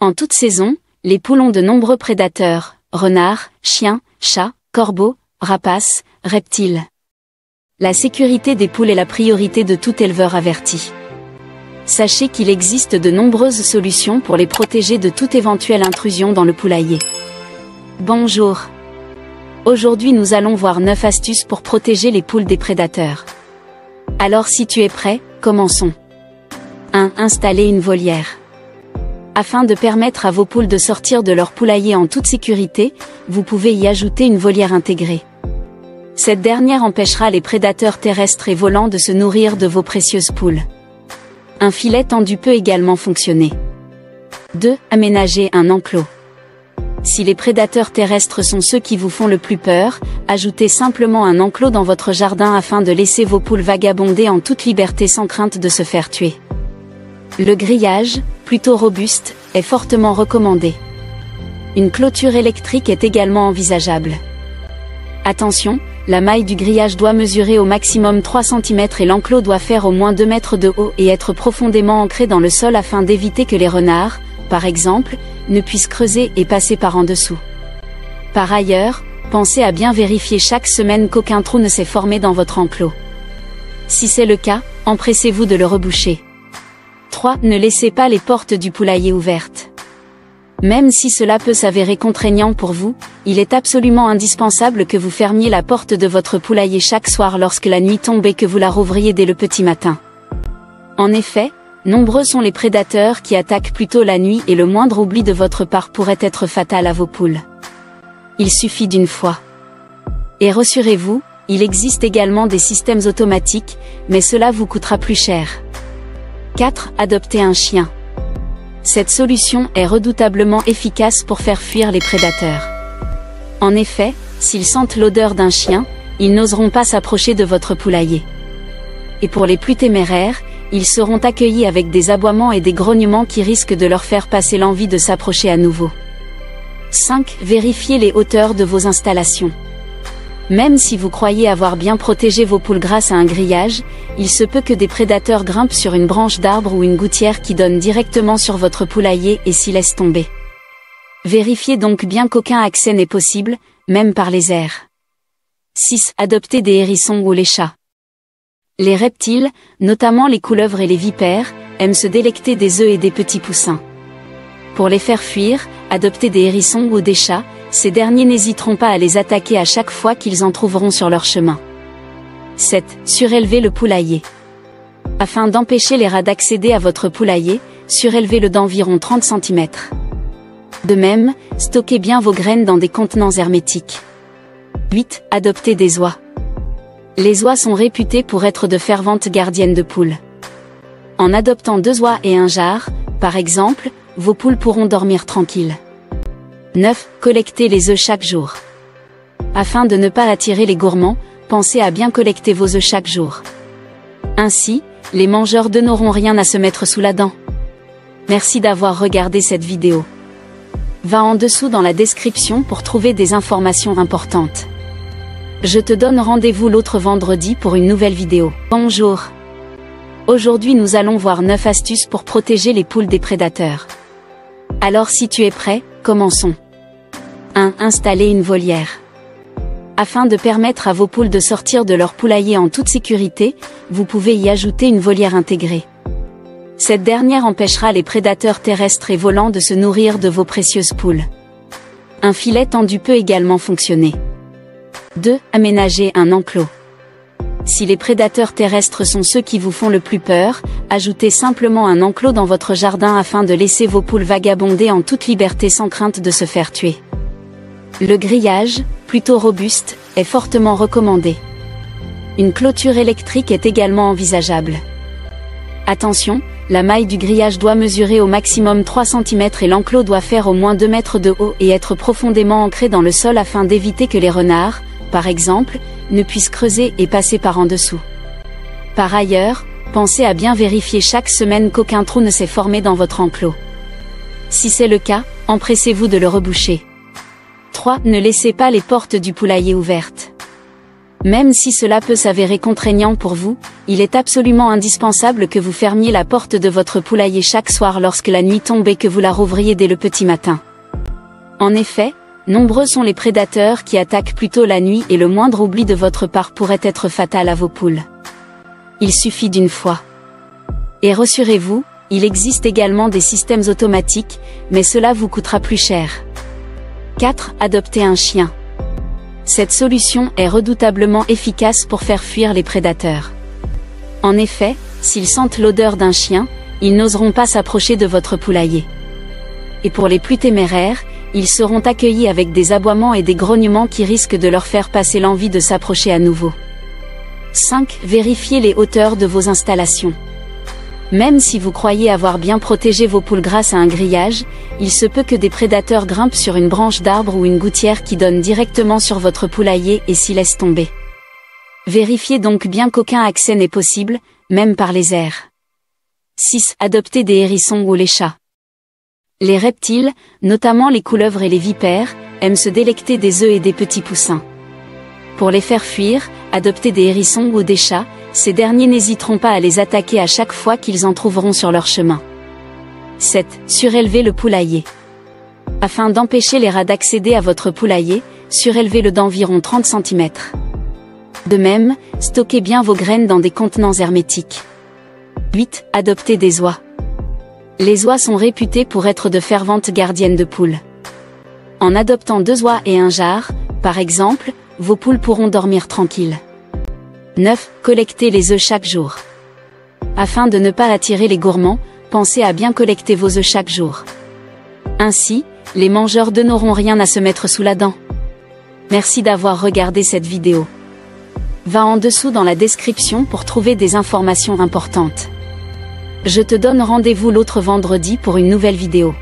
En toute saison, les poules ont de nombreux prédateurs, renards, chiens, chats, corbeaux, rapaces, reptiles. La sécurité des poules est la priorité de tout éleveur averti. Sachez qu'il existe de nombreuses solutions pour les protéger de toute éventuelle intrusion dans le poulailler. Bonjour. Aujourd'hui nous allons voir 9 astuces pour protéger les poules des prédateurs. Alors si tu es prêt, commençons. 1. Installer une volière. Afin de permettre à vos poules de sortir de leur poulailler en toute sécurité, vous pouvez y ajouter une volière intégrée. Cette dernière empêchera les prédateurs terrestres et volants de se nourrir de vos précieuses poules. Un filet tendu peut également fonctionner. 2. Aménager un enclos. Si les prédateurs terrestres sont ceux qui vous font le plus peur, ajoutez simplement un enclos dans votre jardin afin de laisser vos poules vagabonder en toute liberté sans crainte de se faire tuer. Le grillage, plutôt robuste, est fortement recommandé. Une clôture électrique est également envisageable. Attention, la maille du grillage doit mesurer au maximum 3 cm et l'enclos doit faire au moins 2 mètres de haut et être profondément ancré dans le sol afin d'éviter que les renards, par exemple, ne puissent creuser et passer par en dessous. Par ailleurs, pensez à bien vérifier chaque semaine qu'aucun trou ne s'est formé dans votre enclos. Si c'est le cas, empressez-vous de le reboucher. 3. Ne laissez pas les portes du poulailler ouvertes. Même si cela peut s'avérer contraignant pour vous, il est absolument indispensable que vous fermiez la porte de votre poulailler chaque soir lorsque la nuit tombe et que vous la rouvriez dès le petit matin. En effet, nombreux sont les prédateurs qui attaquent plutôt la nuit et le moindre oubli de votre part pourrait être fatal à vos poules. Il suffit d'une fois. Et rassurez-vous, il existe également des systèmes automatiques, mais cela vous coûtera plus cher. 4. Adopter un chien. Cette solution est redoutablement efficace pour faire fuir les prédateurs. En effet, s'ils sentent l'odeur d'un chien, ils n'oseront pas s'approcher de votre poulailler. Et pour les plus téméraires, ils seront accueillis avec des aboiements et des grognements qui risquent de leur faire passer l'envie de s'approcher à nouveau. 5. Vérifiez les hauteurs de vos installations. Même si vous croyez avoir bien protégé vos poules grâce à un grillage, il se peut que des prédateurs grimpent sur une branche d'arbre ou une gouttière qui donne directement sur votre poulailler et s'y laissent tomber. Vérifiez donc bien qu'aucun accès n'est possible, même par les airs. 6. Adopter des hérissons ou les chats. Les reptiles, notamment les couleuvres et les vipères, aiment se délecter des œufs et des petits poussins. Pour les faire fuir, adoptez des hérissons ou des chats, ces derniers n'hésiteront pas à les attaquer à chaque fois qu'ils en trouveront sur leur chemin. 7. Surélever le poulailler. Afin d'empêcher les rats d'accéder à votre poulailler, surélevez-le d'environ 30 cm. De même, stockez bien vos graines dans des contenants hermétiques. 8. Adopter des oies. Les oies sont réputées pour être de ferventes gardiennes de poules. En adoptant 2 oies et un jar, par exemple, vos poules pourront dormir tranquilles. 9. Collectez les œufs chaque jour. Afin de ne pas attirer les gourmands, pensez à bien collecter vos œufs chaque jour. Ainsi, les mangeurs d'œufs n'auront rien à se mettre sous la dent. Merci d'avoir regardé cette vidéo. Va en dessous dans la description pour trouver des informations importantes. Je te donne rendez-vous l'autre vendredi pour une nouvelle vidéo. Bonjour. Aujourd'hui nous allons voir 9 astuces pour protéger les poules des prédateurs. Alors si tu es prêt, commençons. 1. Installer une volière. Afin de permettre à vos poules de sortir de leur poulailler en toute sécurité, vous pouvez y ajouter une volière intégrée. Cette dernière empêchera les prédateurs terrestres et volants de se nourrir de vos précieuses poules. Un filet tendu peut également fonctionner. 2. Aménager un enclos. Si les prédateurs terrestres sont ceux qui vous font le plus peur, ajoutez simplement un enclos dans votre jardin afin de laisser vos poules vagabonder en toute liberté sans crainte de se faire tuer. Le grillage, plutôt robuste, est fortement recommandé. Une clôture électrique est également envisageable. Attention, la maille du grillage doit mesurer au maximum 3 cm et l'enclos doit faire au moins 2 mètres de haut et être profondément ancré dans le sol afin d'éviter que les renards, par exemple, ne puissent creuser et passer par en dessous. Par ailleurs, pensez à bien vérifier chaque semaine qu'aucun trou ne s'est formé dans votre enclos. Si c'est le cas, empressez-vous de le reboucher. 3. Ne laissez pas les portes du poulailler ouvertes. Même si cela peut s'avérer contraignant pour vous, il est absolument indispensable que vous fermiez la porte de votre poulailler chaque soir lorsque la nuit tombe et que vous la rouvriez dès le petit matin. En effet, nombreux sont les prédateurs qui attaquent plutôt la nuit et le moindre oubli de votre part pourrait être fatal à vos poules. Il suffit d'une fois. Et rassurez-vous, il existe également des systèmes automatiques, mais cela vous coûtera plus cher. 4. Adopter un chien. Cette solution est redoutablement efficace pour faire fuir les prédateurs. En effet, s'ils sentent l'odeur d'un chien, ils n'oseront pas s'approcher de votre poulailler. Et pour les plus téméraires, ils seront accueillis avec des aboiements et des grognements qui risquent de leur faire passer l'envie de s'approcher à nouveau. 5. Vérifiez les hauteurs de vos installations. Même si vous croyez avoir bien protégé vos poules grâce à un grillage, il se peut que des prédateurs grimpent sur une branche d'arbre ou une gouttière qui donne directement sur votre poulailler et s'y laissent tomber. Vérifiez donc bien qu'aucun accès n'est possible, même par les airs. 6. Adopter des hérissons ou les chats. Les reptiles, notamment les couleuvres et les vipères, aiment se délecter des œufs et des petits poussins. Pour les faire fuir, adoptez des hérissons ou des chats, ces derniers n'hésiteront pas à les attaquer à chaque fois qu'ils en trouveront sur leur chemin. 7. Surélevez le poulailler. Afin d'empêcher les rats d'accéder à votre poulailler, surélevez-le d'environ 30 cm. De même, stockez bien vos graines dans des contenants hermétiques. 8. Adoptez des oies. Les oies sont réputées pour être de ferventes gardiennes de poules. En adoptant 2 oies et un jar, par exemple, vos poules pourront dormir tranquilles. 9. Collectez les œufs chaque jour. Afin de ne pas attirer les gourmands, pensez à bien collecter vos œufs chaque jour. Ainsi, les mangeurs d'œufs n'auront rien à se mettre sous la dent. Merci d'avoir regardé cette vidéo. Va en dessous dans la description pour trouver des informations importantes. Je te donne rendez-vous l'autre vendredi pour une nouvelle vidéo.